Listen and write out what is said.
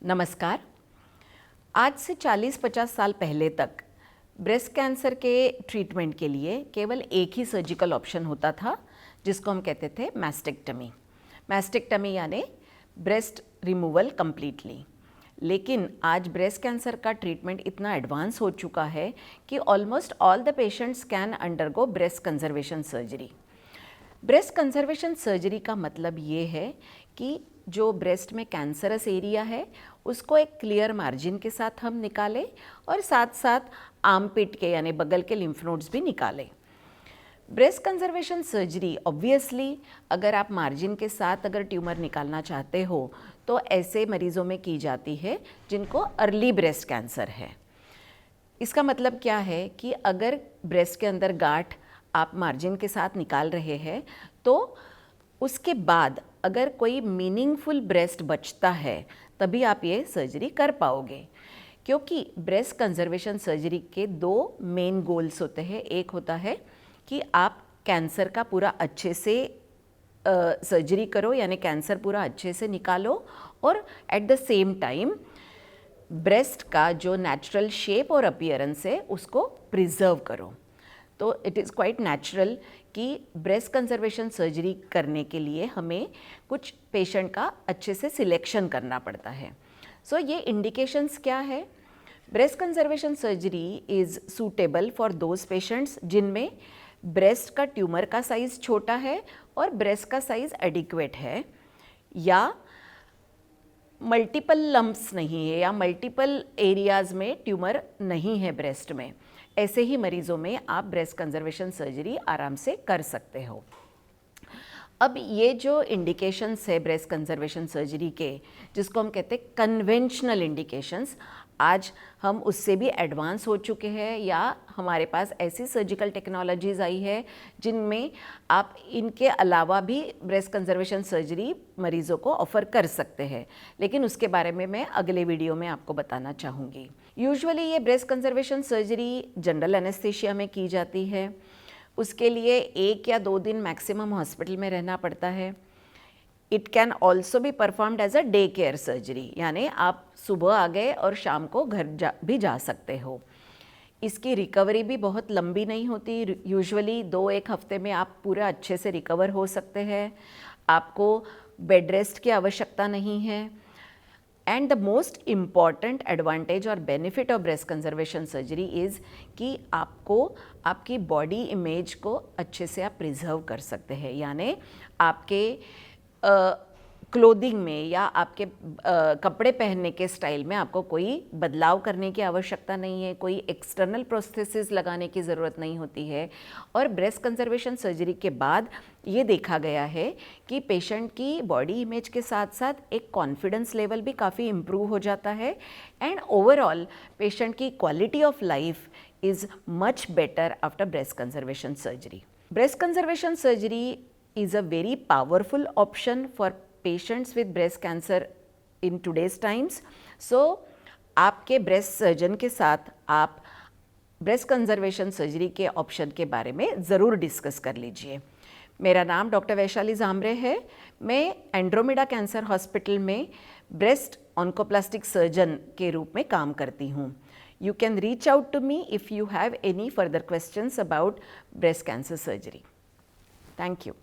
नमस्कार। आज से 40-50 साल पहले तक ब्रेस्ट कैंसर के ट्रीटमेंट के लिए केवल एक ही सर्जिकल ऑप्शन होता था, जिसको हम कहते थे मैस्टेक्टमी। मैस्टेक्टमी यानी ब्रेस्ट रिमूवल कम्प्लीटली। लेकिन आज ब्रेस्ट कैंसर का ट्रीटमेंट इतना एडवांस हो चुका है कि almost all the patients can undergo breast conservation surgery. Breast conservation surgery का मतलब ये है कि जो ब्रेस्ट में कैंसरस एरिया है उसको एक क्लियर मार्जिन के साथ हम निकालें और साथ साथ आर्मपिट के यानी बगल के लिम्फ नोड्स भी निकालें। ब्रेस्ट कंजर्वेशन सर्जरी ऑब्वियसली अगर आप मार्जिन के साथ अगर ट्यूमर निकालना चाहते हो तो ऐसे मरीज़ों में की जाती है जिनको अर्ली ब्रेस्ट कैंसर है। इसका मतलब क्या है कि अगर ब्रेस्ट के अंदर गांठ आप मार्जिन के साथ निकाल रहे हैं तो उसके बाद अगर कोई मीनिंगफुल ब्रेस्ट बचता है तभी आप ये सर्जरी कर पाओगे, क्योंकि ब्रेस्ट कंजर्वेशन सर्जरी के दो मेन गोल्स होते हैं। एक होता है कि आप कैंसर का पूरा अच्छे से सर्जरी करो यानी कैंसर पूरा अच्छे से निकालो और at the same time breast का जो नेचुरल शेप और अपीयरेंस है उसको प्रिजर्व करो। तो इट इज़ क्वाइट नेचुरल कि ब्रेस्ट कंजर्वेशन सर्जरी करने के लिए हमें कुछ पेशेंट का अच्छे से सिलेक्शन करना पड़ता है। सो ये इंडिकेशंस क्या है? Breast conservation surgery is suitable for those patients जिनमें ब्रेस्ट का ट्यूमर का साइज़ छोटा है और ब्रेस्ट का साइज़ एडिक्वेट है, या मल्टीपल लम्प्स नहीं है या मल्टीपल एरियाज़ में ट्यूमर नहीं है ब्रेस्ट में। ऐसे ही मरीज़ों में आप ब्रेस्ट कंजर्वेशन सर्जरी आराम से कर सकते हो। अब ये जो इंडिकेशंस है ब्रेस्ट कंजर्वेशन सर्जरी के, जिसको हम कहते हैं कन्वेंशनल इंडिकेशंस, आज हम उससे भी एडवांस हो चुके हैं या हमारे पास ऐसी सर्जिकल टेक्नोलॉजीज़ आई है जिनमें आप इनके अलावा भी ब्रेस्ट कंजर्वेशन सर्जरी मरीज़ों को ऑफ़र कर सकते हैं, लेकिन उसके बारे में मैं अगले वीडियो में आपको बताना चाहूँगी। यूजुअली ये breast conservation surgery general anaesthesia में की जाती है। उसके लिए 1 या 2 दिन मैक्सिमम हॉस्पिटल में रहना पड़ता है। It can also be performed as a day care surgery, यानी आप सुबह आ गए और शाम को घर भी जा सकते हो। इसकी रिकवरी भी बहुत लंबी नहीं होती। यूजुअली 2-1 हफ्ते में आप पूरा अच्छे से रिकवर हो सकते हैं। आपको बेड रेस्ट की आवश्यकता नहीं है। And the most important advantage और benefit of breast conservation surgery is कि आपको आपकी बॉडी इमेज को अच्छे से आप प्रिजर्व कर सकते हैं, यानी आपके क्लोथिंग में या आपके कपड़े पहनने के स्टाइल में आपको कोई बदलाव करने की आवश्यकता नहीं है, कोई एक्सटर्नल प्रोस्थेसिस लगाने की ज़रूरत नहीं होती है। और ब्रेस्ट कंजर्वेशन सर्जरी के बाद ये देखा गया है कि पेशेंट की बॉडी इमेज के साथ साथ एक कॉन्फिडेंस लेवल भी काफ़ी इम्प्रूव हो जाता है एंड ओवरऑल पेशेंट की quality of life is much better after breast conservation surgery. Breast conservation surgery is a very powerful option for patients with breast cancer in today's times. So, आपके breast surgeon के साथ आप breast conservation surgery के option के बारे में ज़रूर discuss कर लीजिए। मेरा नाम डॉक्टर वैशाली जामरे है। मैं एंड्रोमेडा कैंसर हॉस्पिटल में ब्रेस्ट ऑन्कोप्लास्टिक सर्जन के रूप में काम करती हूँ। You can reach out to me if you have any further questions about breast cancer surgery. Thank you.